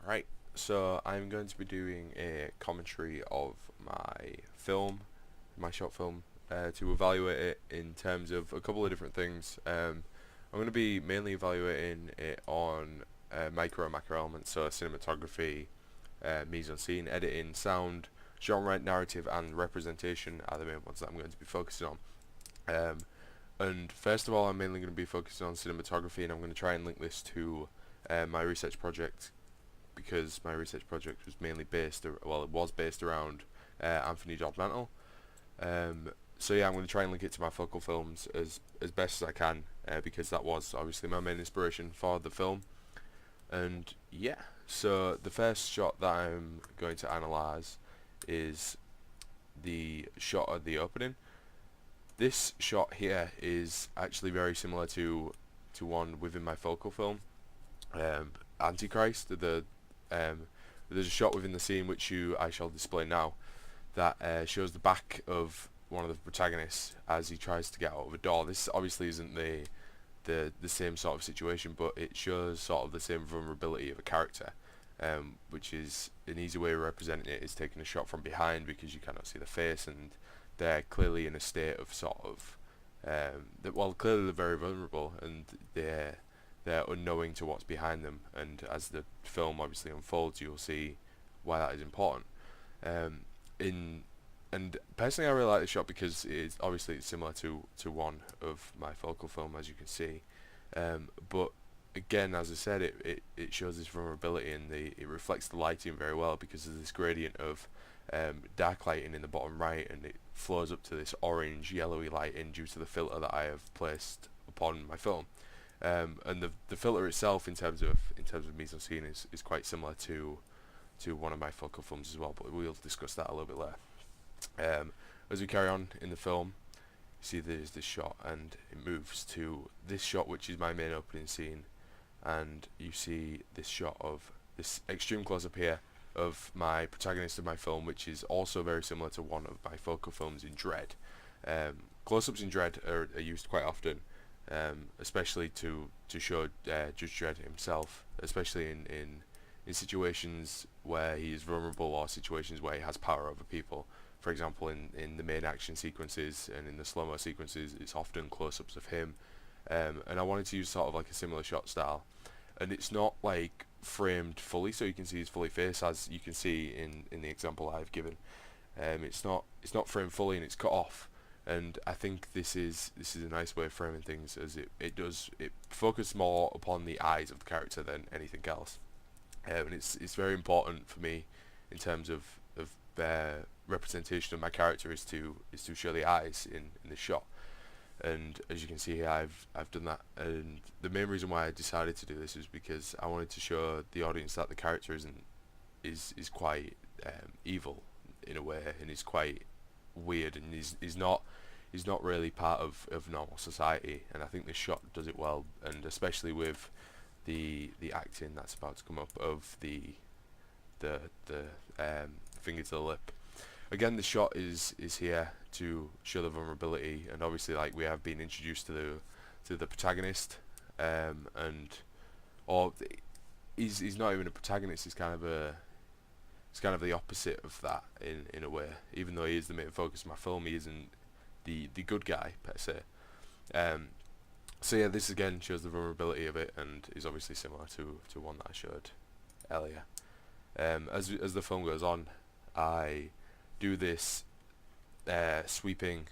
Right, so I'm going to be doing a commentary of my short film, to evaluate it in terms of a couple of different things. I'm going to be mainly evaluating it on micro and macro elements, so cinematography, mise en scene, editing, sound, genre, narrative, and representation are the main ones that I'm going to be focusing on. Um, and first of all, I'm mainly going to be focusing on cinematography, and I'm going to try and link this to my research project because my research project was mainly it was based around Anthony Dodd Mantle. So yeah, I'm going to try and link it to my focal films as best as I can, because that was obviously my main inspiration for the film. And yeah, so the first shot that I'm going to analyze is the shot of the opening. This shot here is actually very similar to one within my focal film, Antichrist. There's a shot within the scene which I shall display now that shows the back of one of the protagonists as he tries to get out of a door. This obviously isn't the same sort of situation, but it shows sort of the same vulnerability of a character, which is an easy way of representing it is taking a shot from behind because you cannot see the face, and they're clearly in a state of sort of clearly they're very vulnerable, and they're unknowing to what's behind them, and as the film obviously unfolds you'll see why that is important. In and personally I really like this shot because it's obviously similar to one of my focal film, as you can see, but again, as I said, it shows this vulnerability, and it reflects the lighting very well because there's this gradient of dark lighting in the bottom right, and it flows up to this orange yellowy lighting due to the filter that I have placed upon my film. And the filter itself in terms of mise en scene is quite similar to one of my focal films as well, but we'll discuss that a little bit later. As we carry on in the film, you see there's this shot, and it moves to this shot, which is my main opening scene, and you see this shot of this extreme close-up here of my protagonist of my film, which is also very similar to one of my focal films in Dread. Close-ups in Dread are used quite often, especially to show Judge Dredd himself, especially in situations where he is vulnerable or situations where he has power over people. For example, in the main action sequences and in the slow-mo sequences, it's often close-ups of him. And I wanted to use sort of like a similar shot style. And it's not like framed fully so you can see his fully face, as you can see in the example I've given. It's not framed fully, and it's cut off. And I think this is a nice way of framing things, as it focuses more upon the eyes of the character than anything else. And it's very important for me in terms of representation of my character is to show the eyes in the shot. And as you can see here, I've done that, and the main reason why I decided to do this is because I wanted to show the audience that the character is quite evil in a way, and is quite weird, and he's not really part of normal society. And I think this shot does it well, and especially with the acting that's about to come up of the finger to the lip. Again, the shot is here to show the vulnerability, and obviously, like, we have been introduced to the protagonist, and he's not even a protagonist. He's kind of the opposite of that in a way. Even though he is the main focus of my film, he isn't the good guy per se. So yeah, this again shows the vulnerability of it, and is obviously similar to one that I showed earlier. As the film goes on, I do this sweeping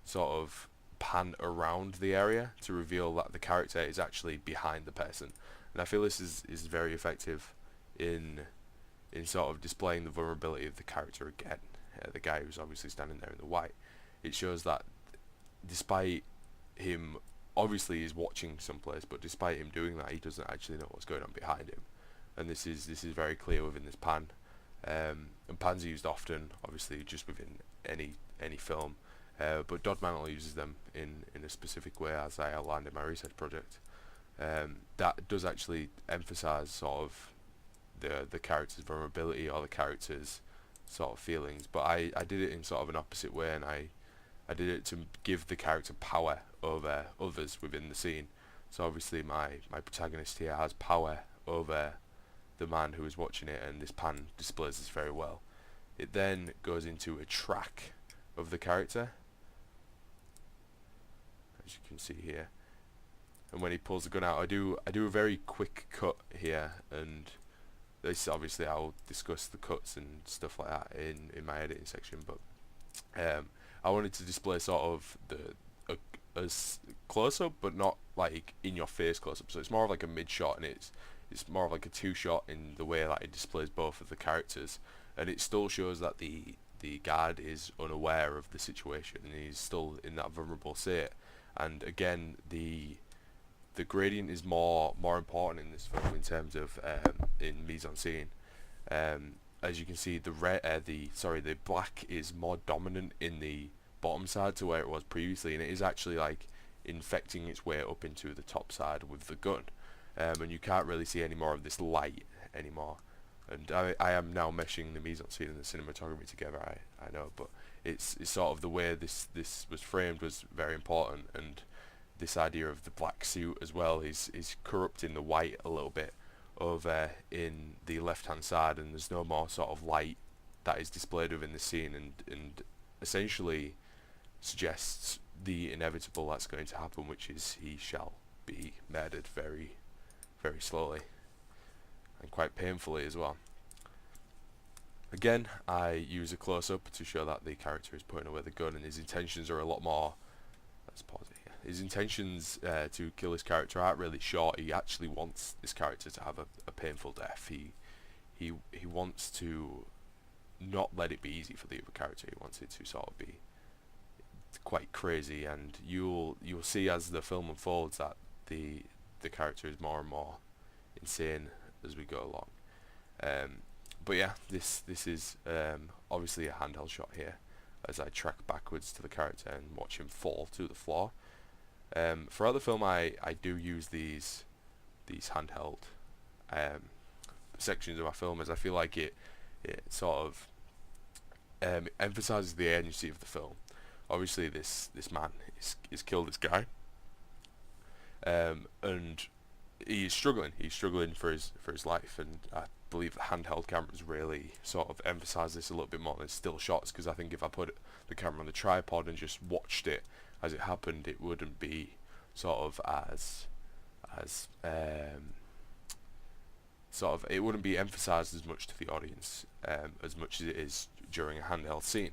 sort of pan around the area to reveal that the character is actually behind the person, and I feel this is very effective in sort of displaying the vulnerability of the character again. The guy who's obviously standing there in the white. It shows that despite him obviously is watching someplace, but despite him doing that, he doesn't actually know what's going on behind him, and this is very clear within this pan. And pans are used often, obviously, just within any film, but Dodd Mantle uses them in a specific way, as I outlined in my research project. That does actually emphasise sort of the character's vulnerability or the character's sort of feelings, but I did it in sort of an opposite way, and I did it to give the character power over others within the scene. So obviously my protagonist here has power over the man who is watching it, and this pan displays this very well. It then goes into a track of the character, as you can see here, and when he pulls the gun out, I do a very quick cut here, and this obviously I'll discuss the cuts and stuff like that in my editing section, but I wanted to display sort of as close up, but not like in your face close up. So it's more of like a mid shot, and it's more of like a two shot in the way that it displays both of the characters, and it still shows that the guard is unaware of the situation and he's still in that vulnerable state. And again, the gradient is more important in this film in terms of in mise-en-scene. As you can see, the black is more dominant in the bottom side to where it was previously, and it is actually like infecting its way up into the top side with the gun, and you can't really see any more of this light anymore. And I am now meshing the mise-en-scene and the cinematography together, I know, but it's sort of the way this was framed was very important, and this idea of the black suit as well is corrupting the white a little bit over in the left hand side, and there's no more sort of light that is displayed within the scene, and essentially suggests the inevitable that's going to happen, which is he shall be murdered very, very slowly and quite painfully as well. Again, I use a close-up to show that the character is putting away the gun, and his intentions are a lot more. Let's pause it here. His intentions to kill his character aren't really short. He actually wants this character to have a painful death. He wants to not let it be easy for the other character. He wants it to sort of be quite crazy, and you'll see as the film unfolds that the character is more and more insane as we go along. But yeah, this is obviously a handheld shot here as I track backwards to the character and watch him fall to the floor. Throughout the film, I do use these handheld sections of my film, as I feel like it sort of emphasises the agency of the film. Obviously, this man is killed this guy, and he's struggling. He's struggling for his life, and I believe the handheld cameras really sort of emphasise this a little bit more than still shots, because I think if I put the camera on the tripod and just watched it as it happened, it wouldn't be sort of it wouldn't be emphasised as much to the audience as much as it is during a handheld scene.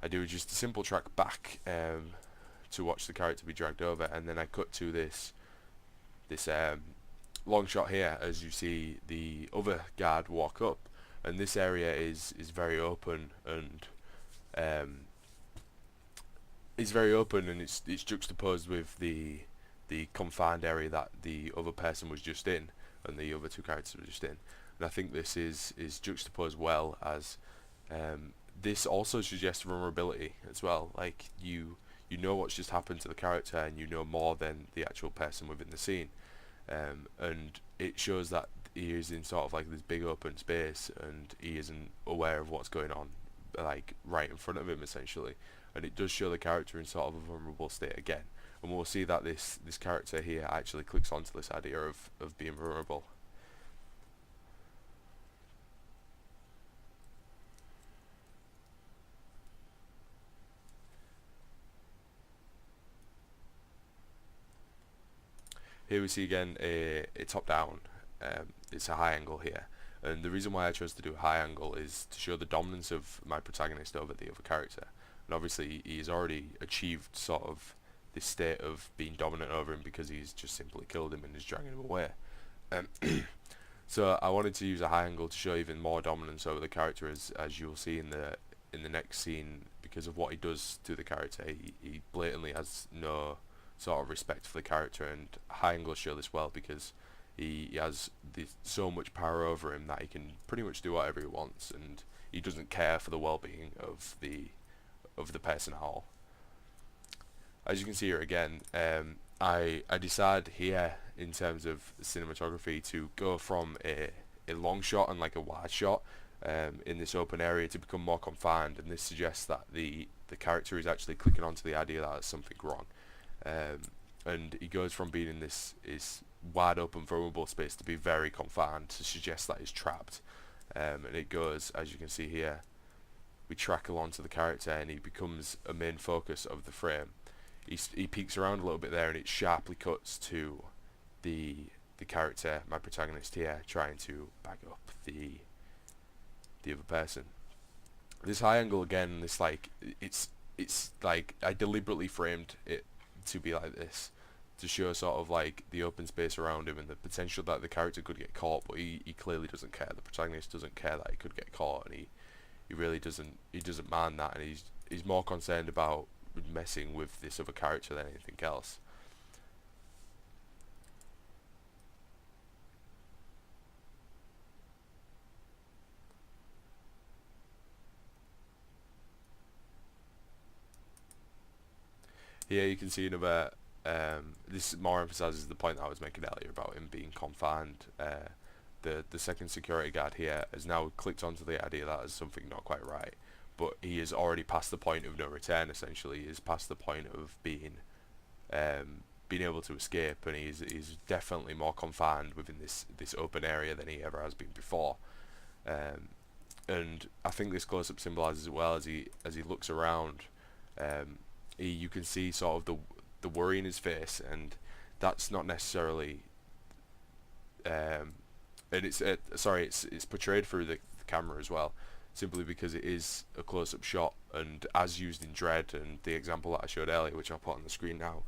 I do just a simple track back to watch the character be dragged over, and then I cut to this long shot here as you see the other guard walk up, and this area is very open, and it's juxtaposed with the confined area that the other person was just in and the other two characters were just in. And I think this is juxtaposed well, as this also suggests vulnerability as well. Like you know what's just happened to the character, and you know more than the actual person within the scene, and it shows that he is in sort of like this big open space, and he isn't aware of what's going on, like right in front of him essentially. And it does show the character in sort of a vulnerable state again, and we'll see that this character here actually clicks onto this idea of being vulnerable. Here we see again a top down, it's a high angle here, and the reason why I chose to do a high angle is to show the dominance of my protagonist over the other character. And obviously he's already achieved sort of this state of being dominant over him, because he's just simply killed him and is dragging him away. So I wanted to use a high angle to show even more dominance over the character, as you'll see in the next scene, because of what he does to the character. He blatantly has no sort of respect for the character, and high angles show this well, because he has so much power over him that he can pretty much do whatever he wants, and he doesn't care for the well-being of the person at all. As you can see here again, I decide here in terms of cinematography to go from a long shot and like a wide shot in this open area to become more confined, and this suggests that the character is actually clicking onto the idea that there's something wrong, and he goes from being in this wide open vulnerable space to be very confined to suggest that he's trapped. And it goes, as you can see here, we track along to the character and he becomes a main focus of the frame. He peeks around a little bit there and it sharply cuts to the character, my protagonist here, trying to back up the other person. This high angle again, this like it's like I deliberately framed it to be like this to show sort of like the open space around him and the potential that the character could get caught, but he clearly doesn't care. The protagonist doesn't care that he could get caught, and he really doesn't mind that, and he's more concerned about messing with this other character than anything else. Here you can see another, this more emphasises the point that I was making earlier about him being confined. The second security guard here has now clicked onto the idea that there's something not quite right, but he is already past the point of no return. Essentially, he is past the point of being able to escape, and he's definitely more confined within this open area than he ever has been before. And I think this close-up symbolises it well as he looks around. You can see sort of the worry in his face, and that's not necessarily and it's portrayed through the camera as well, simply because it is a close-up shot, and as used in Dread and the example that I showed earlier, which I'll put on the screen now,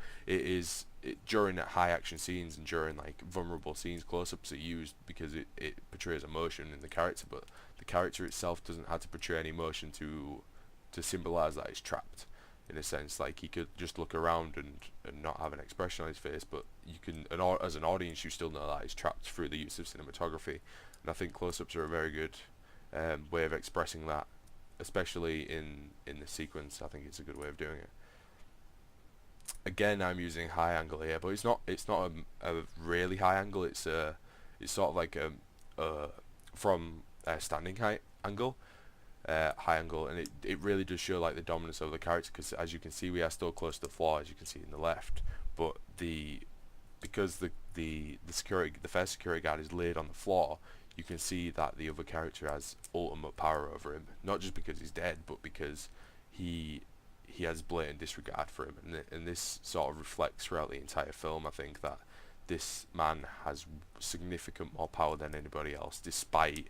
during high action scenes and during like vulnerable scenes, close-ups are used because it portrays emotion in the character, but the character itself doesn't have to portray any emotion to symbolise that he's trapped. In a sense, like he could just look around and not have an expression on his face, but you can, as an audience, you still know that he's trapped through the use of cinematography. And I think close-ups are a very good way of expressing that, especially in the sequence. I think it's a good way of doing it. Again, I'm using high angle here, but it's not a really high angle. It's sort of like from a standing height angle. High angle, and it really does show like the dominance of the character, because as you can see we are still close to the floor, as you can see in the left, but because the first security guard is laid on the floor, you can see that the other character has ultimate power over him, not just because he's dead, but because he has blatant disregard for him, and this sort of reflects throughout the entire film. I think that this man has significant more power than anybody else, despite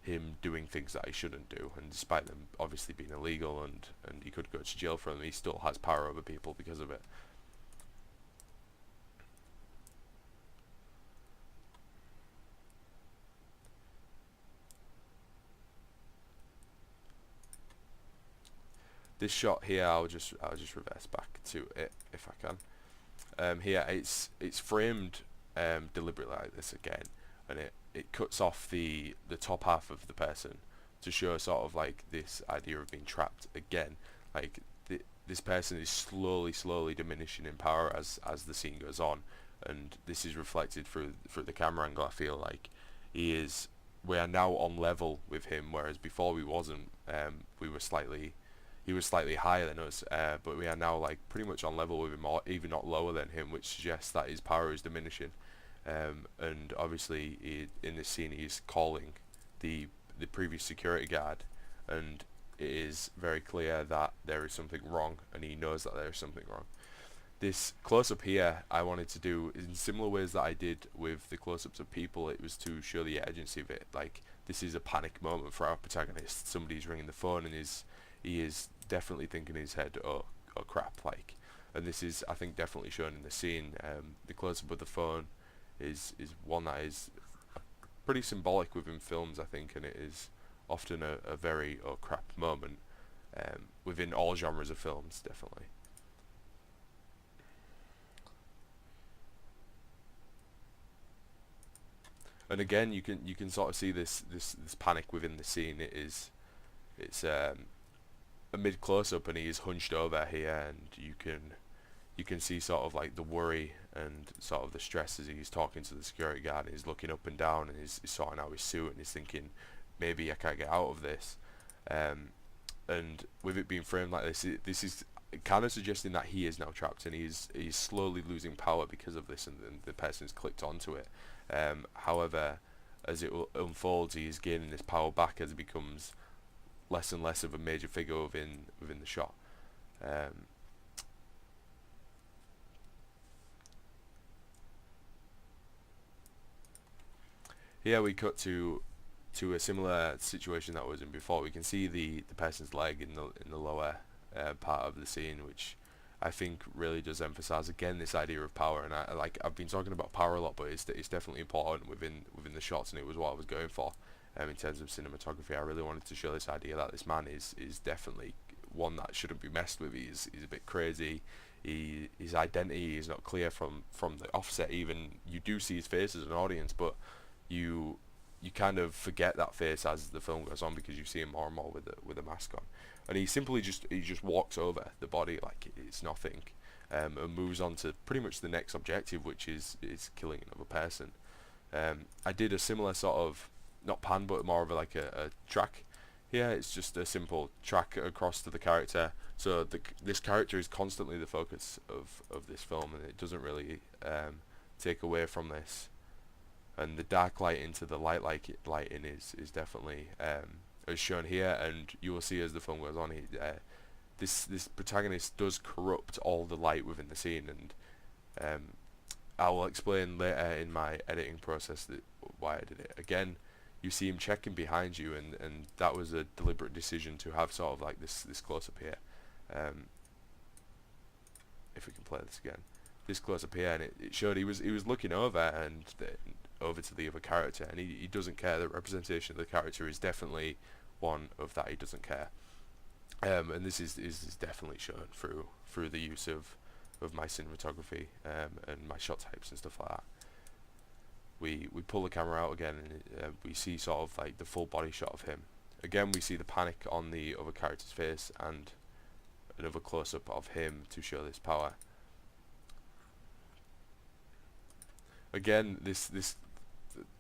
him doing things that he shouldn't do, and despite them obviously being illegal and he could go to jail for them, he still has power over people because of it. This shot here, I'll just reverse back to it if I can. Here it's framed deliberately like this again, and it cuts off the top half of the person to show sort of like this idea of being trapped again. Like this person is slowly diminishing in power as the scene goes on, and this is reflected through the camera angle. I feel like we are now on level with him, whereas before we wasn't. He was slightly higher than us, but we are now like pretty much on level with him, or even not lower than him, which suggests that his power is diminishing. And obviously in this scene he's calling the previous security guard, and it is very clear that there is something wrong, and he knows that there is something wrong. This close-up here I wanted to do in similar ways that I did with the close-ups of people. It was to show the urgency of it. Like, this is a panic moment for our protagonist. Somebody's ringing the phone, and he is definitely thinking in his head, oh crap, like. And this is, I think, definitely shown in the scene. The close-up of the phone is one that is pretty symbolic within films, I think, and it is often a very oh crap moment within all genres of films, definitely. And again, you can sort of see this panic within the scene. It's a mid close-up, and he is hunched over here, and you can see sort of like the worry and sort of the stress as he's talking to the security guard, and he's looking up and down, and he's sorting out his suit, and he's thinking, maybe I can't get out of this. And with it being framed like this, this is kind of suggesting that he is now trapped and he's slowly losing power because of this, and the person's clicked onto it. However, as it unfolds, he is gaining this power back as he becomes less and less of a major figure within the shot. Here we cut to a similar situation that was in before. We can see the person's leg in the lower part of the scene, which I think really does emphasize again this idea of power. And I've been talking about power a lot, but it's definitely important within the shots, and it was what I was going for in terms of cinematography. I really wanted to show this idea that this man is definitely one that shouldn't be messed with. He's a bit crazy. His identity is not clear from the offset. Even you do see his face as an audience, but you kind of forget that face as the film goes on, because you see him more and more with a mask on, and he simply just walks over the body like it's nothing, and moves on to pretty much the next objective, which is killing another person. I did a similar sort of, not pan, but more of a track. Yeah, it's just a simple track across to the character, so this character is constantly the focus of this film, and it doesn't really take away from this. And the dark light into the lighting is definitely as shown here, and you will see as the film goes on, this protagonist does corrupt all the light within the scene, and I will explain later in my editing process why I did it. Again, you see him checking behind you, and that was a deliberate decision to have sort of like this close up here. If we can play this again, this close up here, and it showed he was looking over and over to the other character, and he doesn't care. The representation of the character is definitely one of that he doesn't care, and this is definitely shown through the use of my cinematography and my shot types and stuff like that. We pull the camera out again, and we see sort of like the full body shot of him. Again, we see the panic on the other character's face, and another close up of him to show this power. Again,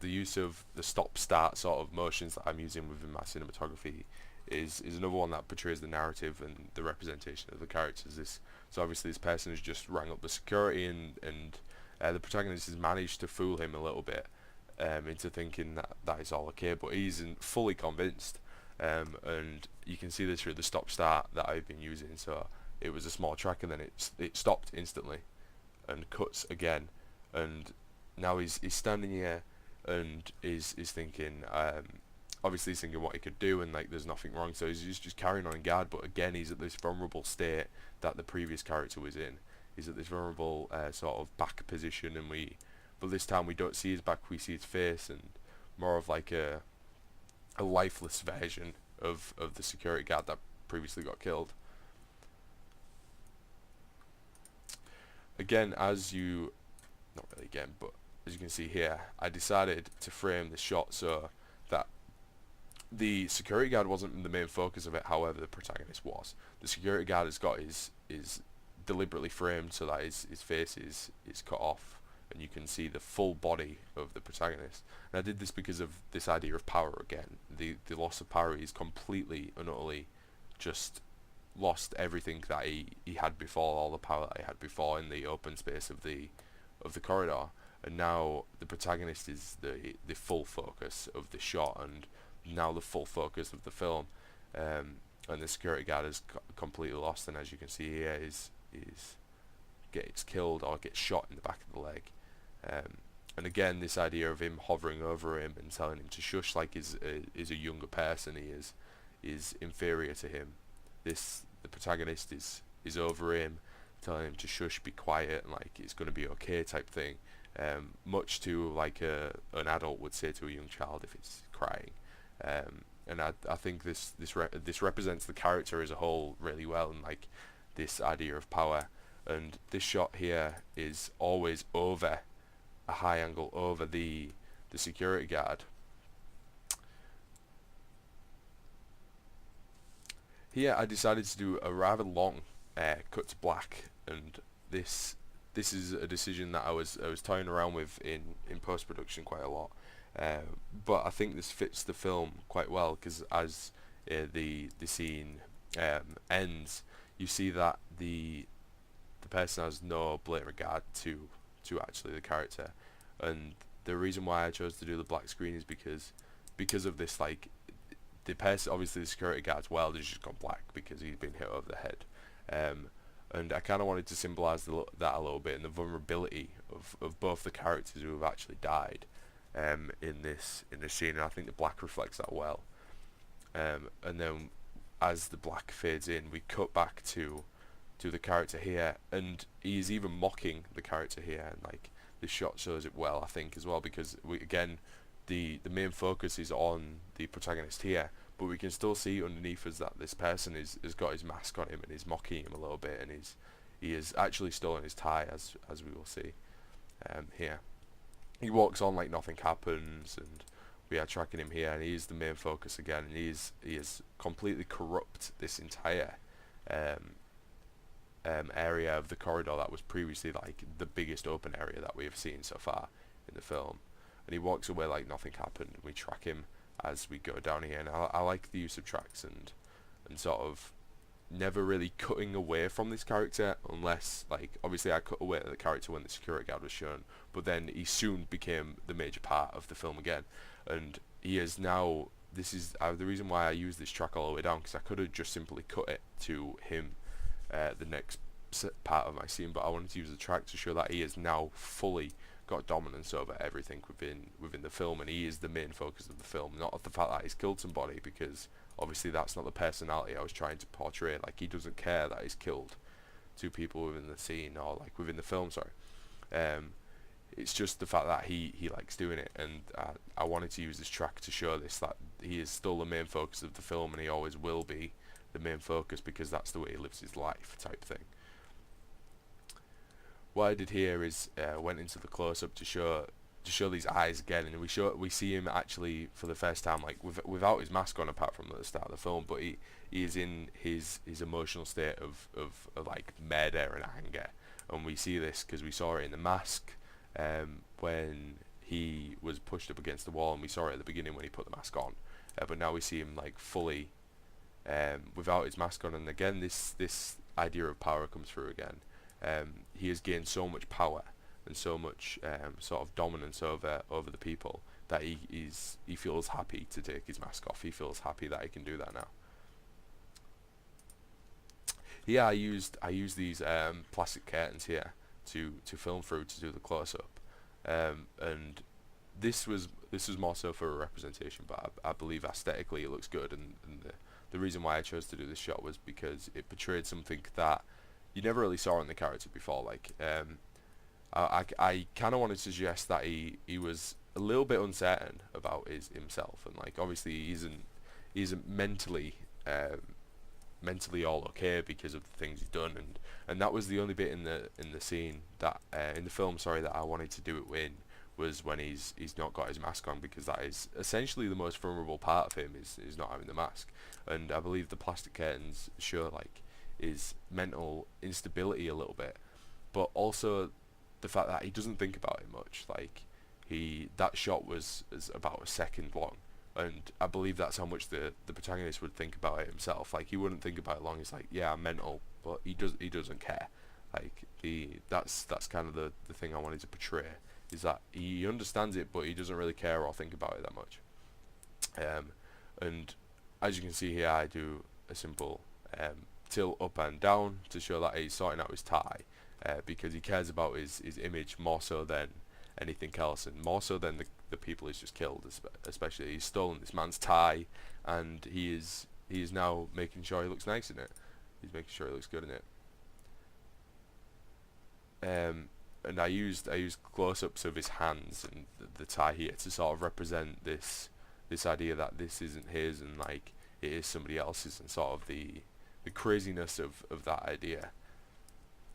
the use of the stop-start sort of motions that I'm using within my cinematography is another one that portrays the narrative and the representation of the characters. So obviously this person has just rang up the security, and the protagonist has managed to fool him a little bit into thinking that is all okay, but he isn't fully convinced, and you can see this through the stop-start that I've been using. So it was a small track, and then it stopped instantly and cuts again, and now he's standing here and is thinking, obviously he's thinking what he could do, and like there's nothing wrong, so he's just carrying on guard. But again, he's at this vulnerable state that the previous character was in. He's at this vulnerable sort of back position, but this time we don't see his back, we see his face, and more of like a lifeless version of the security guard that previously got killed. Again, not really again, but as you can see here, I decided to frame the shot so that the security guard wasn't the main focus of it. However, the protagonist was. The security guard has got his deliberately framed so that his face is cut off, and you can see the full body of the protagonist. And I did this because of this idea of power again. The loss of power, is completely and utterly just lost everything that he had before, all the power that he had before in the open space of the corridor. And now the protagonist is the full focus of the shot, and now the full focus of the film, and the security guard is completely lost, and as you can see here, gets killed or gets shot in the back of the leg. And again, this idea of him hovering over him and telling him to shush, like is a younger person, he is inferior to him. The protagonist is over him, telling him to shush, be quiet, and like it's going to be okay type thing. Much to like an adult would say to a young child if it's crying. And I think this represents the character as a whole really well, and like this idea of power. And this shot here is always over a high angle over the security guard. Here I decided to do a rather long cut to black, and this is a decision that I was toying around with in post-production quite a lot, but I think this fits the film quite well, because as the scene ends, you see that the person has no blatant regard to actually the character, and the reason why I chose to do the black screen is because of this, like, the person, obviously the security guard's world has just gone black because he's been hit over the head, and I kind of wanted to symbolise that a little bit, and the vulnerability of both the characters who have actually died in this scene, and I think the black reflects that well. And then as the black fades in, we cut back to the character here, and he's even mocking the character here, and like the shot shows it well, I think, as well, because the main focus is on the protagonist here, but we can still see underneath us that this person has got his mask on him and is mocking him a little bit, and he is actually stolen his tie, as we will see here. He walks on like nothing happens, and we are tracking him here, and he is the main focus again, and he is completely corrupt this entire area of the corridor that was previously like the biggest open area that we have seen so far in the film. And he walks away like nothing happened, and we track him as we go down here, and I like the use of tracks and sort of never really cutting away from this character, unless, like, obviously I cut away the character when the security guard was shown, but then he soon became the major part of the film again, and he is now, this is the reason why I use this track all the way down, because I could have just simply cut it to him the next part of my scene, but I wanted to use the track to show that he is now fully got dominance over everything within the film, and he is the main focus of the film, not of the fact that he's killed somebody, because obviously that's not the personality I was trying to portray. Like, he doesn't care that he's killed two people within the scene, or like within the film, sorry. It's just the fact that he likes doing it, and I wanted to use this track to show this, that he is still the main focus of the film, and he always will be the main focus, because that's the way he lives his life, type thing. What I did here is went into the close-up to show these eyes again, and we see him actually for the first time, like without his mask on, apart from at the start of the film, but he is in his emotional state of like murder and anger, and we see this because we saw it in the mask when he was pushed up against the wall, and we saw it at the beginning when he put the mask on, but now we see him like fully without his mask on, and again this idea of power comes through again. He has gained so much power and so much sort of dominance over the people that he feels happy to take his mask off. He feels happy that he can do that now. Yeah, I used these plastic curtains here to film through to do the close up, and this was more so for a representation, but I believe aesthetically it looks good, and the reason why I chose to do this shot was because it portrayed something that you never really saw in the character before. Like, I kind of wanted to suggest that he was a little bit uncertain about himself, and like obviously he isn't mentally all okay because of the things he's done, and that was the only bit in the scene that in the film, sorry, that I wanted to do it in, was when he's not got his mask on, because that is essentially the most vulnerable part of him, is not having the mask. And I believe the plastic curtains show like his mental instability a little bit, but also the fact that he doesn't think about it much. Like, that shot is about a second long, and I believe that's how much the protagonist would think about it himself. Like, he wouldn't think about it long. He's like, yeah, I'm mental, but he doesn't care. Like, that's kind of the thing I wanted to portray, is that he understands it, but he doesn't really care or think about it that much. And as you can see here, I do a simple tilt up and down to show that he's sorting out his tie, because he cares about his image more so than anything else, and more so than the people he's just killed. Especially, he's stolen this man's tie, and he is now making sure he looks nice in it. He's making sure he looks good in it. And I used close-ups of his hands and the tie here to sort of represent this idea that this isn't his, and like it is somebody else's, and sort of the craziness of that idea.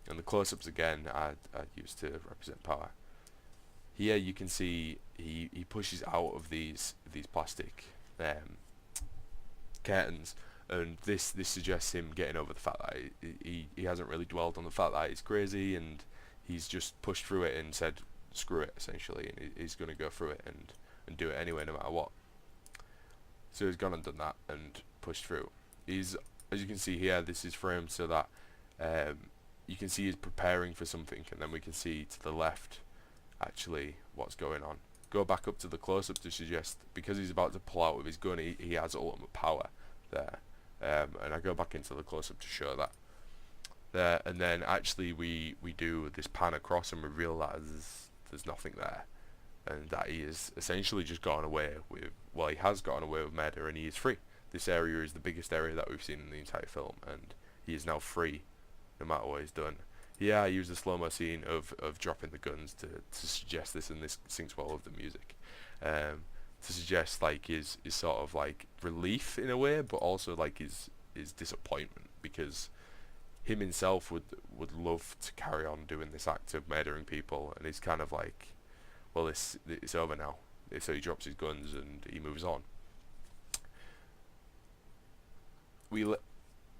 And the close-ups again I used to represent power. Here you can see he pushes out of these plastic curtains, and this suggests him getting over the fact that he hasn't really dwelled on the fact that he's crazy, and he's just pushed through it and said screw it, essentially, and he's going to go through it and do it anyway, no matter what. So he's gone and done that and pushed through. He's as you can see here, this is framed so that you can see he's preparing for something, and then we can see to the left actually what's going on. Go back up to the close-up to suggest, because he's about to pull out with his gun, he has ultimate power there. And I go back into the close-up to show that there, and then actually we do this pan across and reveal that there's nothing there, and that he is essentially just gone away with, well, he has gotten away with murder, and he is free. This area is the biggest area that we've seen in the entire film, and he is now free no matter what he's done. Yeah, I used a slow-mo scene of dropping the guns to suggest this, and this syncs well with the music, to suggest like his sort of like relief in a way, but also like his disappointment, because him himself would love to carry on doing this act of murdering people, and he's kind of like, well, it's over now. So he drops his guns and he moves on.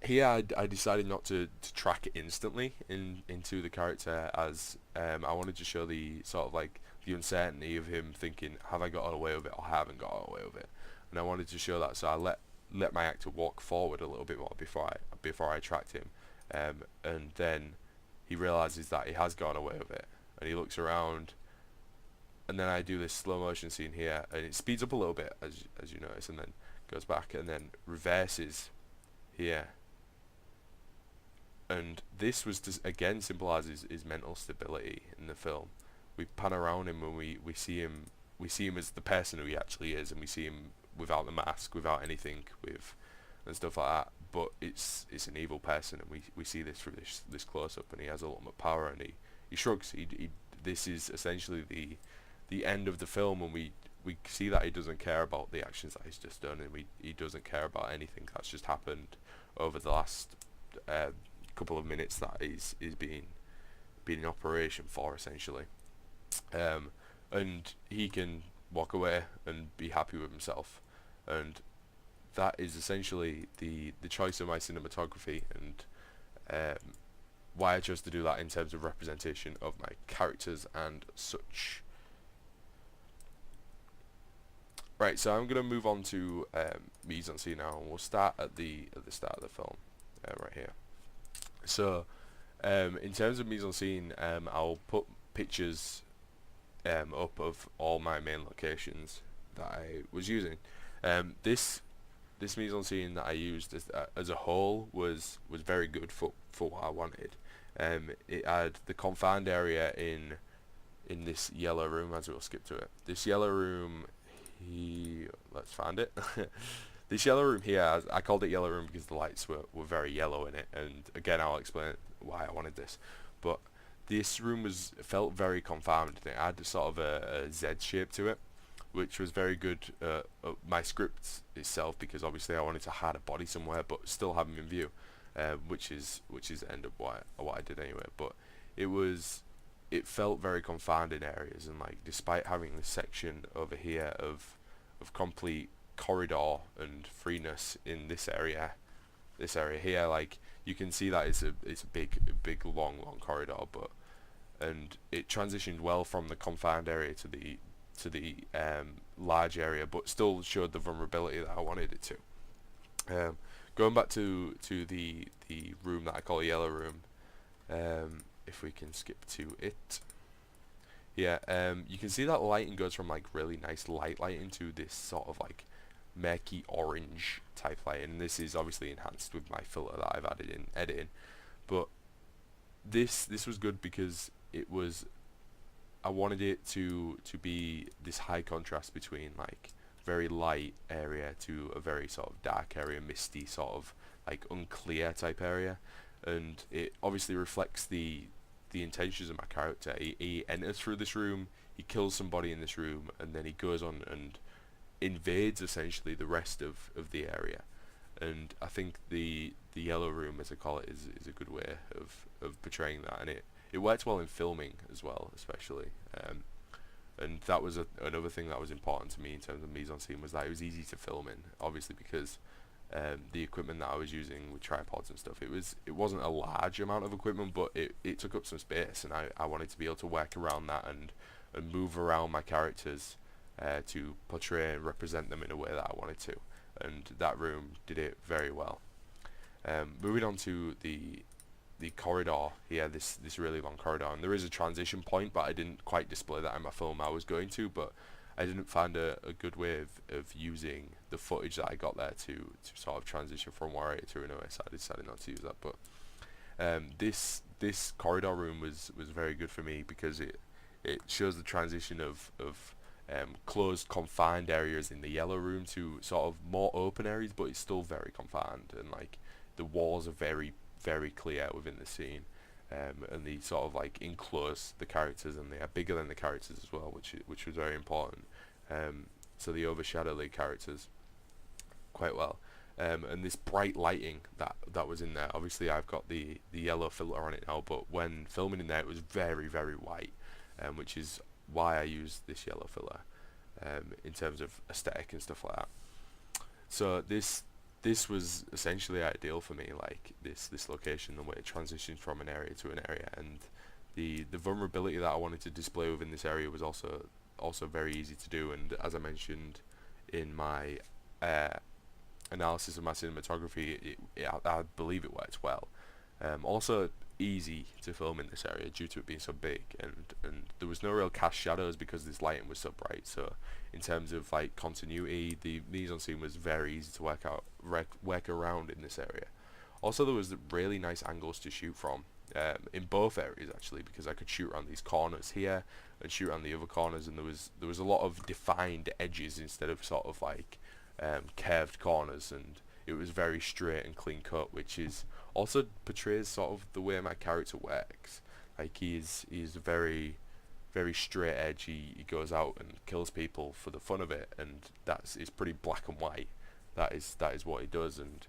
Here I decided not to track it instantly into the character, as I wanted to show the sort of like the uncertainty of him thinking, have I got away with it or haven't got away with it, and I wanted to show that, so I let my actor walk forward a little bit more before I tracked him, and then he realizes that he has gone away with it, and he looks around, and then I do this slow motion scene here, and it speeds up a little bit as you notice, and then goes back and then reverses here. And this was to again symbolize his mental stability in the film. We pan around him when we see him as the person who he actually is, and we see him without the mask, without anything, and stuff like that. But it's an evil person, and we see this through this close up, and he has ultimate power, and he shrugs. This is essentially the end of the film, and we see that he doesn't care about the actions that he's just done, and he doesn't care about anything that's just happened over the last couple of minutes that he's been in operation for, essentially, and he can walk away and be happy with himself, and that is essentially the choice of my cinematography, and why I chose to do that in terms of representation of my characters and such. Right, so I'm gonna move on to mise en scene now, and we'll start at the start of the film, right here. So, in terms of mise en scene, I'll put pictures up of all my main locations that I was using. This mise en scene that I used as a whole was very good for what I wanted. It had the confined area in this yellow room, as we'll skip to it. This yellow room, let's find it. This yellow room here, I called it yellow room because the lights were very yellow in it, and again I'll explain why I wanted this. But this room felt very confined, and it had sort of a Z shape to it, which was very good my script itself, because obviously I wanted to hide a body somewhere but still have him in view, which is the end of what I did anyway. But it felt very confined in areas, and like despite having this section over here of complete corridor and freeness in this area here, like you can see that it's a big long corridor, and it transitioned well from the confined area to the large area, but still showed the vulnerability that I wanted it to. Going back to the room that I call a yellow room, if we can skip to it. Yeah, you can see that lighting goes from like really nice light lighting to this sort of like murky orange type lighting, and this is obviously enhanced with my filter that I've added in editing. But this was good because I wanted it to be this high contrast between like very light area to a very sort of dark area, misty, sort of like unclear type area, and it obviously reflects the intentions of my character. He enters through this room, he kills somebody in this room, and then he goes on and invades essentially the rest of the area. And I think the yellow room, as I call it, is a good way of portraying that, and it works well in filming as well, especially. And that was another thing that was important to me in terms of mise en scene, was that it was easy to film in, obviously because the equipment that I was using with tripods and stuff, it wasn't a large amount of equipment, but it took up some space, and I wanted to be able to work around that and move around my characters to portray and represent them in a way that I wanted to, and that room did it very well. Moving on to the corridor here, this really long corridor, and there is a transition point, but I didn't quite display that in my film I was going to, but I didn't find a good way of using the footage that I got there to sort of transition from one area to another, so I decided not to use that. But this corridor room was very good for me because it shows the transition of closed confined areas in the yellow room to sort of more open areas, but it's still very confined, and like the walls are very clear within the scene, and they sort of like enclose the characters, and they are bigger than the characters as well, which was very important. So they overshadow the characters quite well. And this bright lighting that was in there. Obviously, I've got the yellow filter on it now, but when filming in there, it was very white, which is why I used this yellow filter in terms of aesthetic and stuff like that. So this was essentially ideal for me, like this location, the way it transitions from an area to an area, and the vulnerability that I wanted to display within this area was also very easy to do. And as I mentioned in my analysis of my cinematography, I believe it worked well. Also easy to film in this area due to it being so big, and there was no real cast shadows because this lighting was so bright. So in terms of like continuity, the mise-en-scene was very easy to work around in this area. Also, there was really nice angles to shoot from in both areas actually, because I could shoot around these corners here and shoot around the other corners, and there was a lot of defined edges instead of sort of like curved corners, and it was very straight and clean cut, which is also portrays sort of the way my character works. Like he's very straight edge. He goes out and kills people for the fun of it, and it's pretty black and white. That is what he does, and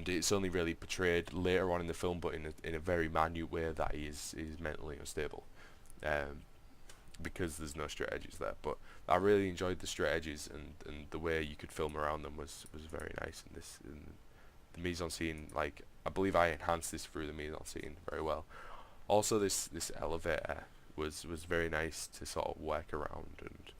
it's only really portrayed later on in the film, but in a very minute way, that he is mentally unstable, because there's no straight edges there. But I really enjoyed the straight edges, and the way you could film around them was very nice. And the mise-en-scene, like I believe I enhanced this through the mise-en-scene very well. Also, this elevator was very nice to sort of work around and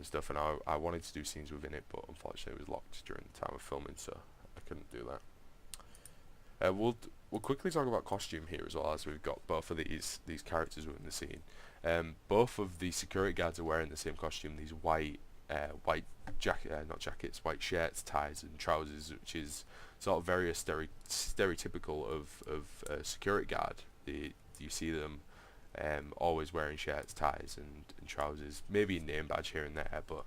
stuff, and I wanted to do scenes within it, but unfortunately it was locked during the time of filming, so I couldn't do that. We'll quickly talk about costume here as well, as we've got both of these characters within the scene. Both of the security guards are wearing the same costume, these white white shirts, ties and trousers, which is sort of very stereotypical of a security guard. You see them always wearing shirts, ties and trousers, maybe a name badge here and there, but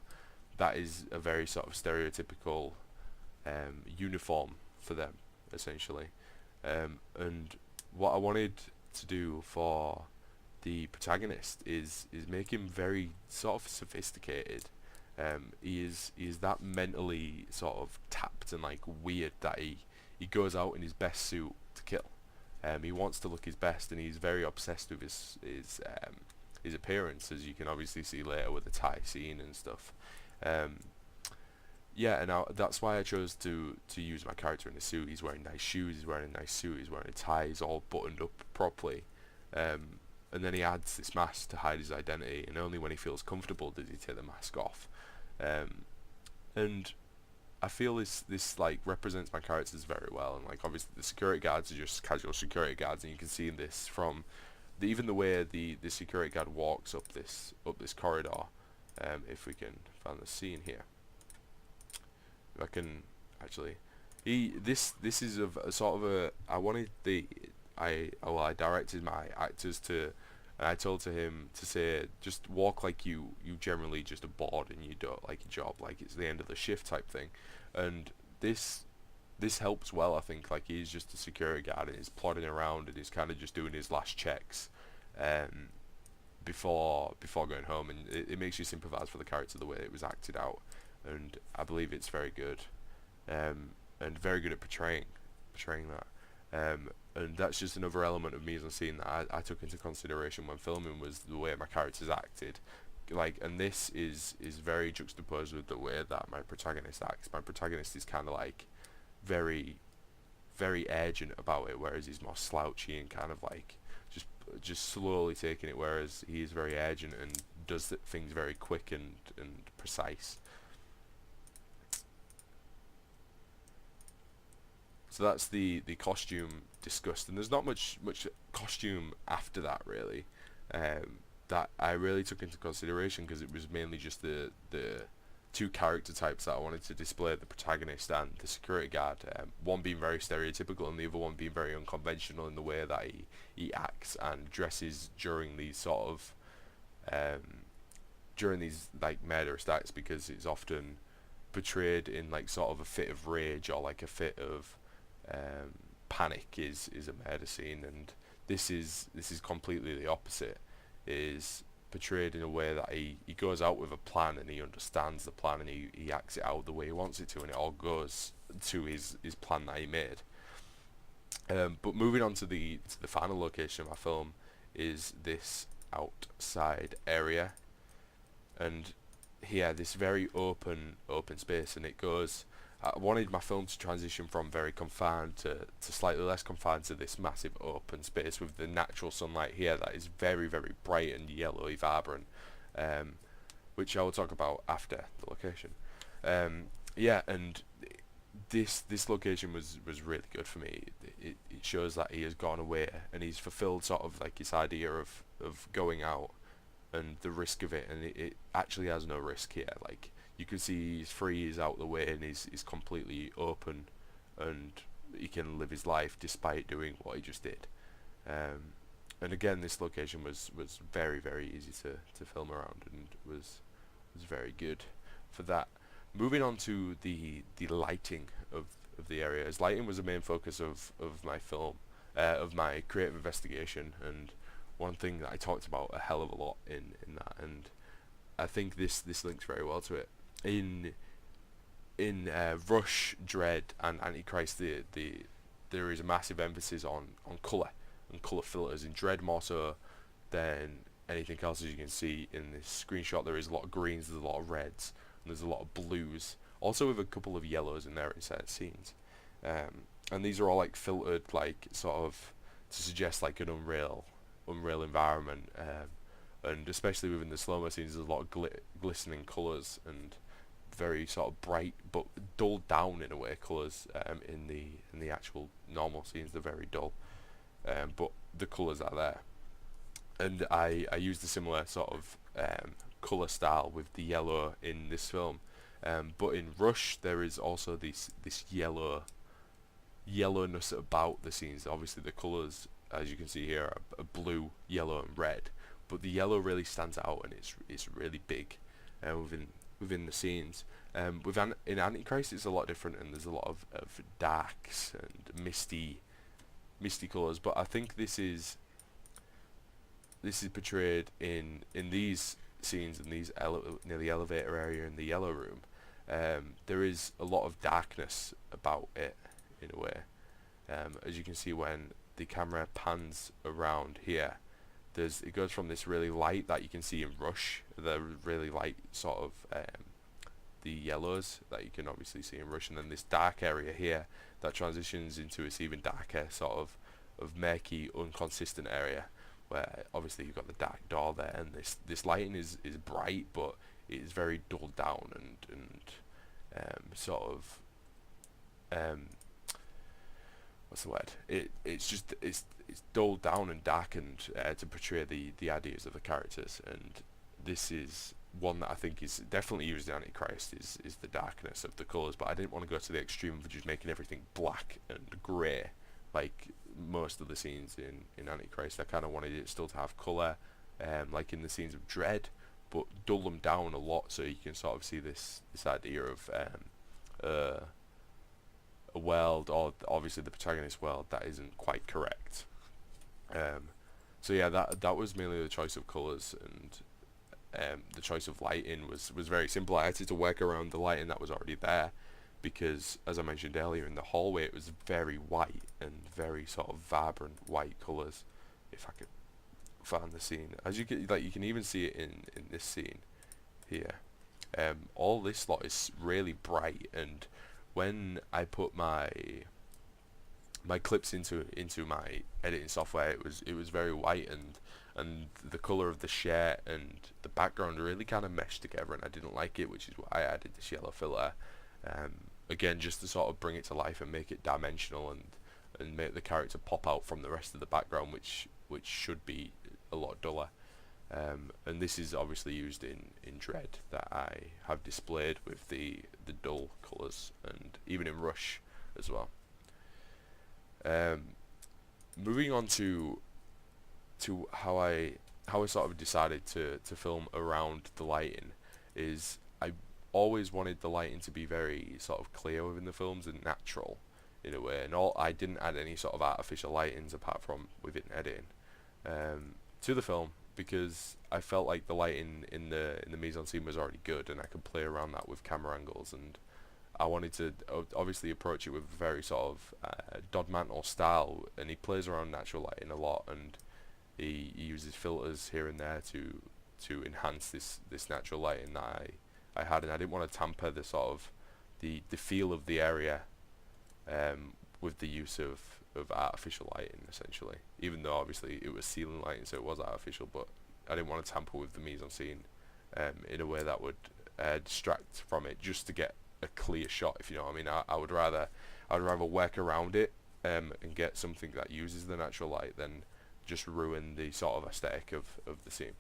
that is a very sort of stereotypical uniform for them, essentially. And what I wanted to do for the protagonist is make him very sort of sophisticated. He is that mentally sort of tapped and like weird that he goes out in his best suit to kill. He wants to look his best, and he's very obsessed with his appearance, as you can obviously see later with the tie scene and stuff. Yeah, and that's why I chose to use my character in a suit. He's wearing nice shoes, he's wearing a nice suit, he's wearing a tie, he's all buttoned up properly. And then he adds this mask to hide his identity, and only when he feels comfortable does he take the mask off. And I feel this like represents my characters very well, and like obviously the security guards are just casual security guards, and you can see this from even the way the security guard walks up this corridor. If we can find the scene here, if I can actually, this is a sort of a, I directed my actors to, and I told him to say, just walk like you generally just are bored and you don't like your job, like it's the end of the shift type thing. And this helps well, I think. Like he's just a security guard and he's plodding around and he's kind of just doing his last checks before going home, and it makes you sympathise for the character the way it was acted out, and I believe it's very good, and very good at portraying that. And that's just another element of mise-en-scene that I took into consideration when filming, was the way my characters acted. Like, and this is very juxtaposed with the way that my protagonist acts. My protagonist is kind of like very urgent about it, whereas he's more slouchy and kind of like just slowly taking it, whereas he is very urgent and does things very quick and precise. So that's the costume discussed, and there's not much costume after that really, that I really took into consideration, because it was mainly just the two character types that I wanted to display: the protagonist and the security guard. One being very stereotypical, and the other one being very unconventional in the way that he acts and dresses during these sort of during these like murderous acts, because it's often portrayed in like sort of a fit of rage, or like a fit of panic is a murder scene, and this is completely the opposite. Is portrayed in a way that he goes out with a plan, and he understands the plan, and he acts it out the way he wants it to, and it all goes to his plan that he made. But moving on to the final location of my film is this outside area, and here this very open space, and it goes. I wanted my film to transition from very confined to slightly less confined to this massive open space with the natural sunlight here that is very, very bright and yellowy vibrant, which I will talk about after the location. Yeah, and this location was really good for me. It shows that he has gone away and he's fulfilled sort of like his idea of going out and the risk of it, and it actually has no risk here. Like, you can see he's free, he's out the way, and he's completely open, and he can live his life despite doing what he just did. And again, this location was very, very easy to film around, and was very good for that. Moving on to the lighting of the area, as lighting was the main focus of my film, of my creative investigation, and one thing that I talked about a hell of a lot in that, and I think this links very well to it. In Rush, Dread, and Antichrist, there is a massive emphasis on colour and colour filters. In Dread more so than anything else, as you can see in this screenshot. There is a lot of greens, there's a lot of reds, and there's a lot of blues, also with a couple of yellows in there in certain scenes. And these are all like filtered, like sort of to suggest like an unreal environment. And especially within the slow-mo scenes, there's a lot of glistening colours and very sort of bright but dulled down in a way colours. In the actual normal scenes, they're very dull, but the colours are there. And I used a similar sort of colour style with the yellow in this film, but in Rush there is also this yellowness about the scenes. Obviously the colours, as you can see here, are blue, yellow and red, but the yellow really stands out, and it's really big within the scenes. In Antichrist it's a lot different, and there's a lot of darks and misty colours, but I think this is portrayed in these scenes, in these near the elevator area in the yellow room. There is a lot of darkness about it in a way, as you can see when the camera pans around here. It goes from this really light that you can see in Rush, the really light sort of the yellows that you can obviously see in Rush, and then this dark area here that transitions into this even darker sort of murky, inconsistent area, where obviously you've got the dark door there, and this lighting is bright, but it is very dulled down and sort of what's the word? It's dulled down and darkened to portray the ideas of the characters, and this is one that I think is definitely used in Antichrist, is the darkness of the colours. But I didn't want to go to the extreme of just making everything black and grey like most of the scenes in Antichrist. I kind of wanted it still to have colour, like in the scenes of Dread, but dull them down a lot so you can sort of see this idea of a world, or obviously the protagonist's world, that isn't quite correct. So yeah, that was mainly the choice of colours, and the choice of lighting was very simple. I had to work around the lighting that was already there, because as I mentioned earlier, in the hallway it was very white and very sort of vibrant white colours. If I could find the scene, as you can even see it in this scene here. All this lot is really bright, and when I put my clips into my editing software, it was very white, and the colour of the shirt and the background really kind of meshed together, and I didn't like it, which is why I added this yellow filter. again, just to sort of bring it to life and make it dimensional, and make the character pop out from the rest of the background, which should be a lot duller. And this is obviously used in Dread, that I have displayed with the dull colours, and even in Rush as well. Moving on to how I sort of decided to film around the lighting, is I always wanted the lighting to be very sort of clear within the films and natural in a way, and I didn't add any sort of artificial lightings apart from within editing to the film, because I felt like the lighting in the mise-en-scene was already good, and I could play around that with camera angles, and I wanted to obviously approach it with a very sort of Dod Mantle style, and he plays around natural lighting a lot, and he uses filters here and there to enhance this natural lighting that I had, and I didn't want to tamper the sort of the feel of the area with the use of artificial lighting, essentially, even though obviously it was ceiling lighting, so it was artificial, but I didn't want to tamper with the mise-en-scene in a way that would distract from it, just to get a clear shot, if you know what I mean. I would rather work around it and get something that uses the natural light than just ruin the sort of aesthetic of the scene.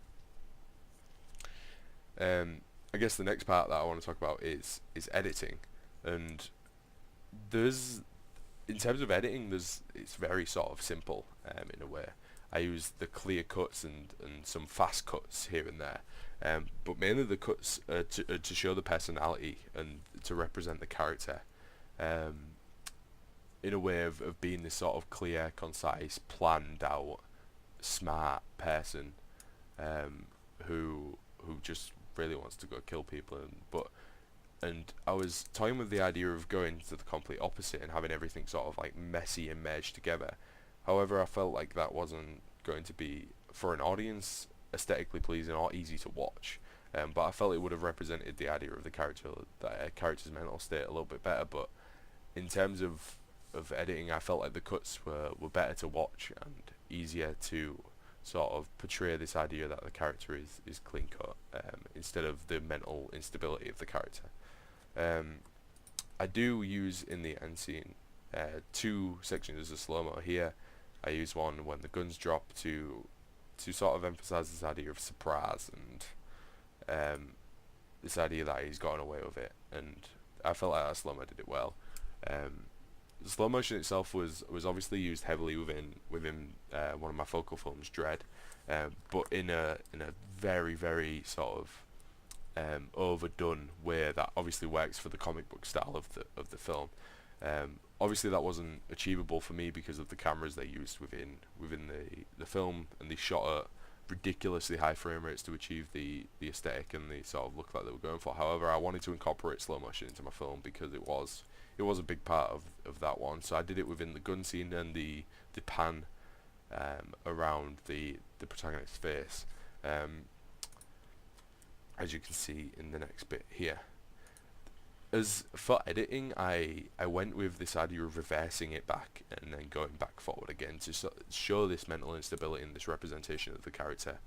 I guess the next part that I want to talk about is editing, and in terms of editing, it's very sort of simple in a way. I use the clear cuts and some fast cuts here and there, but mainly the cuts to show the personality and to represent the character in a way of being this sort of clear, concise, planned out, smart person who just really wants to go kill people, and I was toying with the idea of going to the complete opposite and having everything sort of like messy and merged together. However, I felt like that wasn't going to be, for an audience, aesthetically pleasing or easy to watch. But I felt it would have represented the idea of the character's mental state a little bit better. But in terms of editing, I felt like the cuts were better to watch and easier to sort of portray this idea that the character is clean cut, instead of the mental instability of the character. I do use in the end scene 2 sections of slow-mo here. I use one when the guns drop to sort of emphasize this idea of surprise and this idea that he's gotten away with it, and I felt like that slow-mo did it well. The slow motion itself was obviously used heavily within one of my focal films, Dread, but in a very, very sort of overdone way that obviously works for the comic book style of the film. Obviously that wasn't achievable for me because of the cameras they used within the film, and they shot at ridiculously high frame rates to achieve the aesthetic and the sort of look that they were going for. However, I wanted to incorporate slow motion into my film because it was a big part of that one. So I did it within the gun scene and the pan around the protagonist's face, as you can see in the next bit here. As for editing, I went with this idea of reversing it back and then going back forward again to show this mental instability and this representation of the character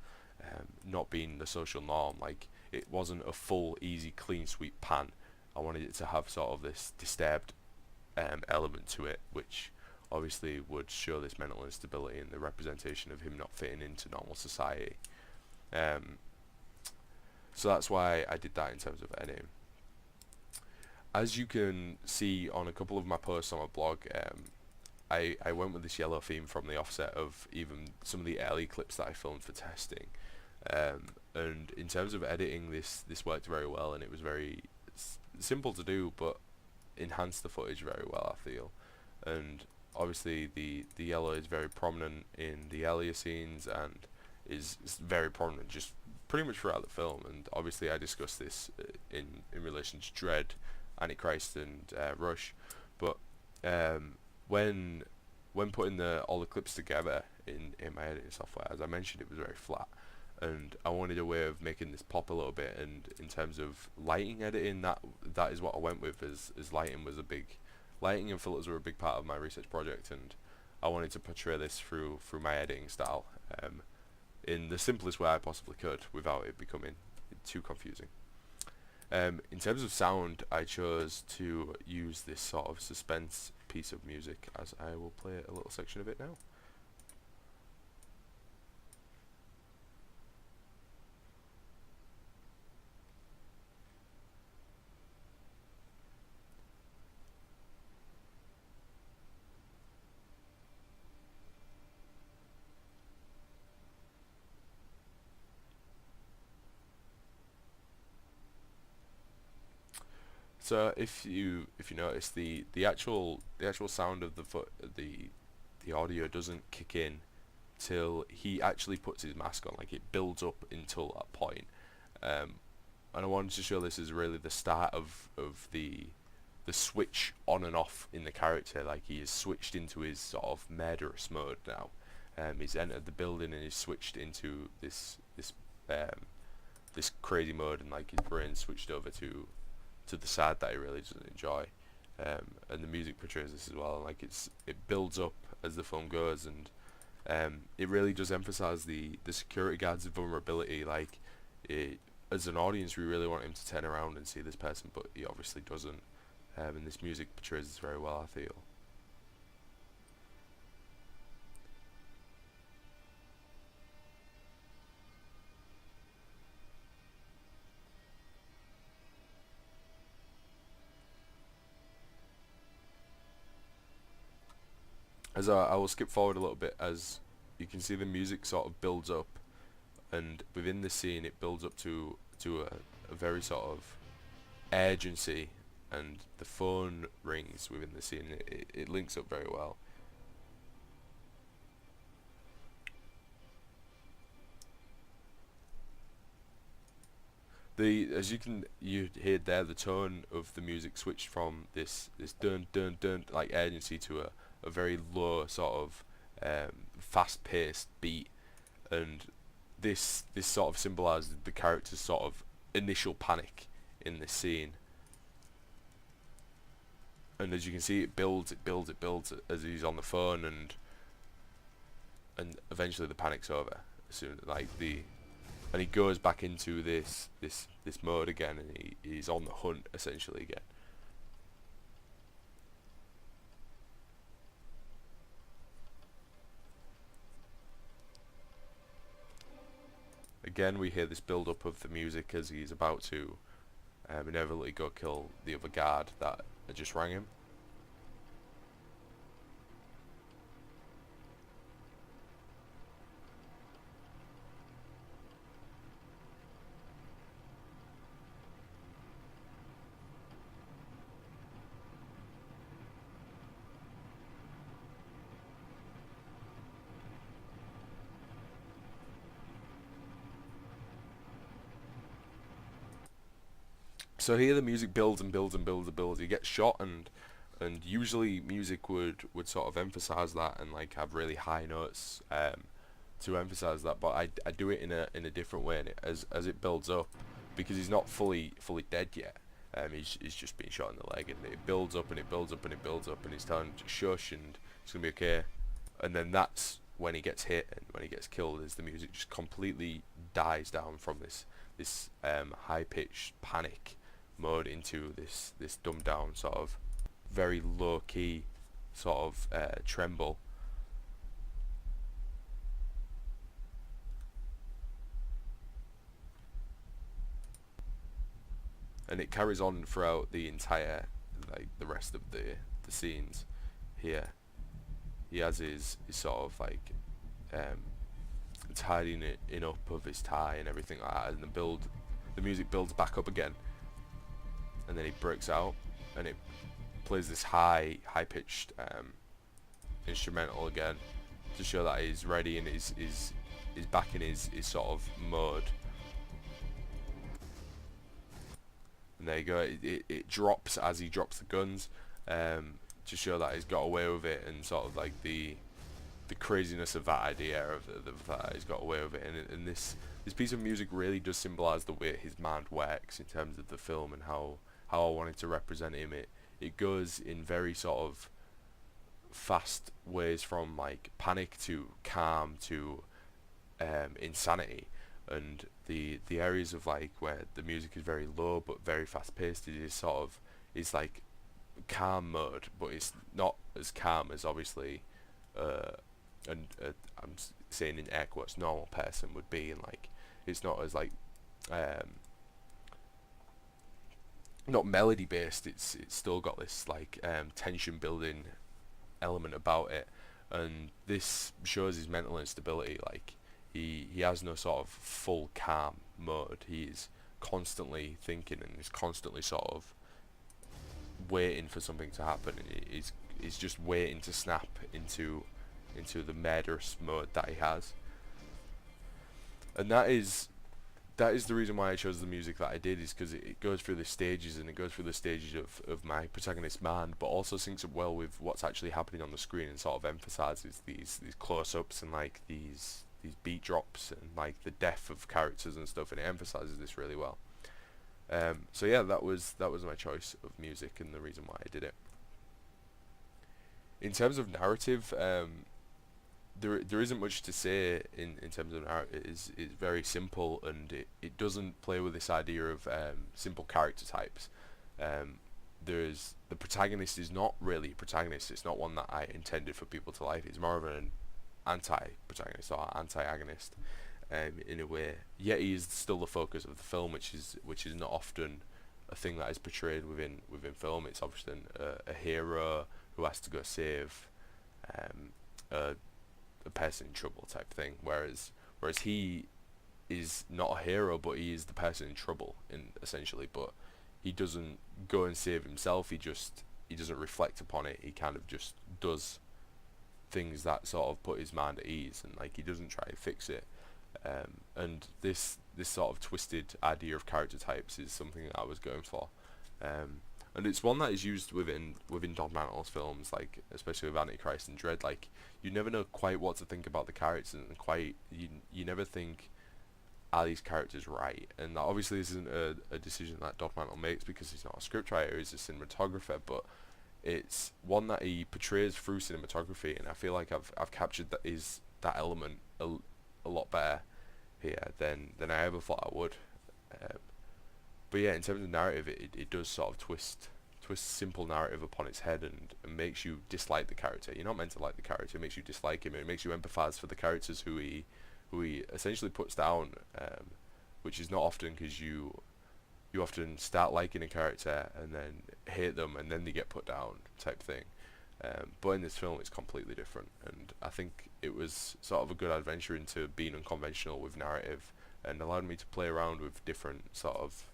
not being the social norm. Like, it wasn't a full, easy, clean sweep pan. I wanted it to have sort of this disturbed element to it, which obviously would show this mental instability and the representation of him not fitting into normal society. So that's why I did that in terms of editing. As you can see on a couple of my posts on my blog, I went with this yellow theme from the offset of even some of the early clips that I filmed for testing. And in terms of editing, this worked very well, and it was very simple to do, but enhanced the footage very well, I feel. And obviously the yellow is very prominent in the earlier scenes and is very prominent just pretty much throughout the film. And obviously I discussed this in relation to Dread, Antichrist and Rush, but when putting all the clips together in my editing software, as I mentioned, it was very flat, and I wanted a way of making this pop a little bit. And in terms of lighting editing, that is what I went with, as lighting and filters were a big part of my research project, and I wanted to portray this through my editing style in the simplest way I possibly could without it becoming too confusing. In terms of sound, I chose to use this sort of suspense piece of music, as I will play a little section of it now. So if you notice, the actual sound of the audio doesn't kick in till he actually puts his mask on. Like, it builds up until that point. Um, and I wanted to show this as really the start of the switch on and off in the character. Like, he has switched into his sort of murderous mode now. He's entered the building and he's switched into um, this crazy mode, and like his brain switched over to the side that he really doesn't enjoy. And the music portrays this as well. Like, it builds up as the film goes, and it really does emphasize the security guard's vulnerability. Like, as an audience, we really want him to turn around and see this person, but he obviously doesn't. And this music portrays this very well, I feel. As I will skip forward a little bit, as you can see the music sort of builds up, and within the scene it builds up to a very sort of urgency, and the phone rings within the scene. It links up very well. You hear there, the tone of the music switched from this dun dun dun like urgency to a very low sort of fast paced beat, and this sort of symbolises the character's sort of initial panic in this scene. And as you can see, it builds as he's on the phone, and eventually the panic's over. As soon and he goes back into this mode again, and he's on the hunt essentially again. Again, we hear this build up of the music as he's about to inevitably go kill the other guard that had just rang him. So here the music builds and builds and builds and builds. He gets shot, and usually music would sort of emphasize that and like have really high notes to emphasize that. But I do it in a different way, and as it builds up, because he's not fully dead yet. He's just been shot in the leg, and it builds up and it builds up and it builds up, and he's telling him to shush and it's gonna be okay. And then that's when he gets hit and when he gets killed, is the music just completely dies down from this high pitched panic mode into this dumbed down sort of very low key sort of tremble. And it carries on throughout the entire, like, the rest of the scenes here. He has his sort of like tidying it up of his tie and everything like that, and the music builds back up again, and then he breaks out and it plays this high pitched instrumental again to show that he's ready and is back in his sort of mode. And there you go, it drops as he drops the guns, to show that he's got away with it, and sort of like the craziness of that idea of that he's got away with it. And this piece of music really does symbolise the way his mind works in terms of the film, and how I wanted to represent him. It goes in very sort of fast ways, from like panic to calm to insanity, and the areas of like where the music is very low but very fast paced is sort of is like calm mode, but it's not as calm as obviously uh and I'm saying in air quotes normal person would be, and like it's not as like um not melody based. It's still got this like tension building element about it, and this shows his mental instability. Like he has no sort of full calm mode. He's constantly thinking and he's constantly sort of waiting for something to happen. And he's just waiting to snap into the murderous mode that he has, and that is the reason why I chose the music that I did, is because it goes through the stages, and it goes through the stages of my protagonist's mind, but also syncs up well with what's actually happening on the screen, and sort of emphasises these close-ups and like these beat drops and like the depth of characters and stuff, and it emphasises this really well. So yeah, that was my choice of music and the reason why I did it. In terms of narrative, there isn't much to say in terms of narrative. It's very simple, and it doesn't play with this idea of simple character types. There's the protagonist is not really a protagonist. It's not one that I intended for people to like. It's more of an anti-protagonist or anti-agonist, in a way. Yet he is still the focus of the film, which is not often a thing that is portrayed within film. It's often a hero who has to go save a person in trouble type thing, whereas he is not a hero, but he is the person in trouble essentially. But he doesn't go and save himself. He doesn't reflect upon it. He kind of just does things that sort of put his mind at ease, and like he doesn't try to fix it. And this sort of twisted idea of character types is something that I was going for. And it's one that is used within Don Mantle's films, like especially with Antichrist and Dread. Like you never know quite what to think about the characters, and quite you never think, are these characters right? And that obviously isn't a decision that Don Mantle makes, because he's not a scriptwriter, he's a cinematographer. But it's one that he portrays through cinematography, and I feel like I've captured that element a lot better here than I ever thought I would. But yeah, in terms of narrative, it does sort of twist simple narrative upon its head, and makes you dislike the character. You're not meant to like the character. It makes you dislike him, and it makes you empathise for the characters who he essentially puts down, which is not often, because you often start liking a character and then hate them, and then they get put down type thing. But in this film, it's completely different, and I think it was sort of a good adventure into being unconventional with narrative, and allowed me to play around with different sort of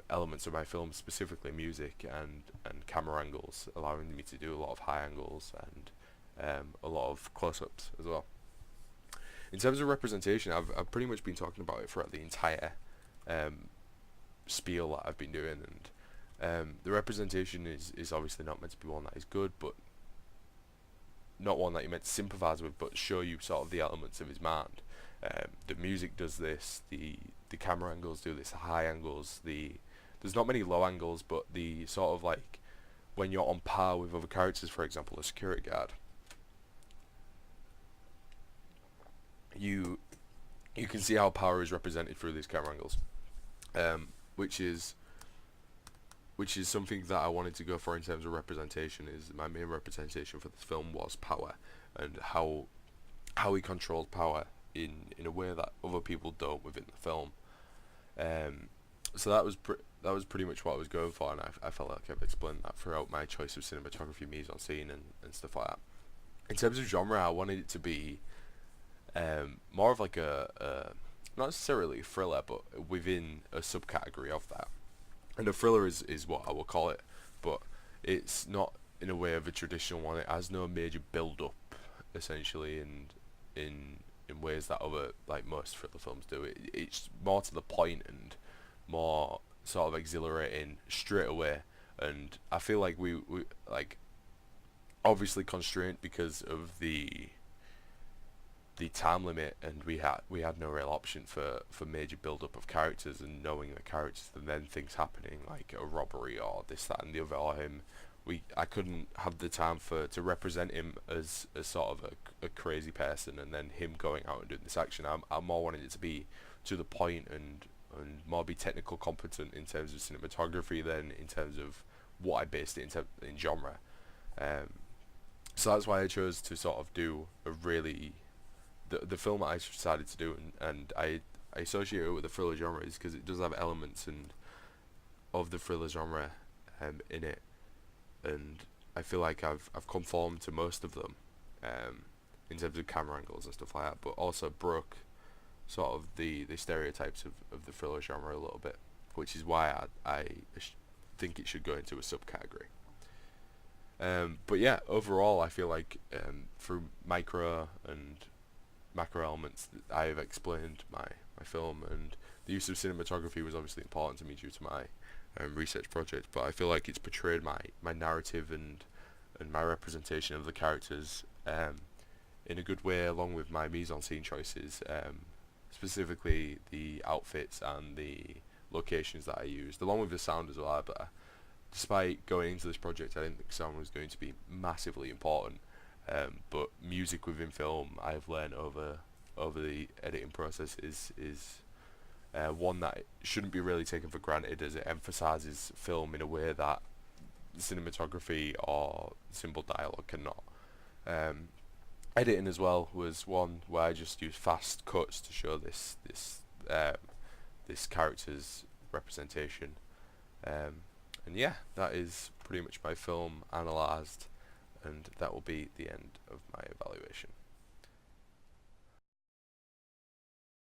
elements of my film, specifically music and camera angles, allowing me to do a lot of high angles and a lot of close-ups as well. In terms of representation, I've pretty much been talking about it throughout the entire spiel that I've been doing, and the representation is obviously not meant to be one that is good, but not one that you're meant to sympathise with, but show you sort of the elements of his mind. The music does this, the camera angles do this, high angles, there's not many low angles, but the sort of like when you're on par with other characters, for example a security guard, you can see how power is represented through these camera angles, which is something that I wanted to go for in terms of representation. Is my main representation for this film was power, and how he controls power in a way that other people don't within the film. So that was pretty much what I was going for, and I felt like I've explained that throughout my choice of cinematography, mise en scene, and stuff like that. In terms of genre, I wanted it to be more of like a not necessarily a thriller, but within a subcategory of that. And a thriller is what I will call it, but it's not in a way of a traditional one. It has no major build-up, essentially, in ways that other, like most thriller films do. It's more to the point and more sort of exhilarating straight away. And I feel like we like obviously constrained because of the time limit, and we had no real option for major build up of characters and knowing the characters, and then things happening like a robbery or this, that and the other, or him. I couldn't have the time to represent him as sort of a crazy person, and then him going out and doing this action. I more wanted it to be to the point and more be technical competent in terms of cinematography than in terms of what I based it in genre. Um, so that's why I chose to sort of do a really the film that I decided to do, and I associate it with the thriller genre is because it does have elements and of the thriller genre in it, and I feel like I've conformed to most of them in terms of camera angles and stuff like that, but also broke sort of the stereotypes of the thriller genre a little bit, which is why I think it should go into a subcategory. But yeah, overall, I feel like through micro and macro elements, I've explained my film, and the use of cinematography was obviously important to me due to my research project. But I feel like it's portrayed my narrative and my representation of the characters in a good way, along with my mise-en-scene choices, specifically the outfits and the locations that I used, along with the sound as well. But despite going into this project, I didn't think sound was going to be massively important. But music within film, I've learned over the editing process, is one that shouldn't be really taken for granted, as it emphasises film in a way that cinematography or simple dialogue cannot. Editing as well was one where I just used fast cuts to show this character's representation. And yeah, that is pretty much my film analysed, and that will be the end of my evaluation.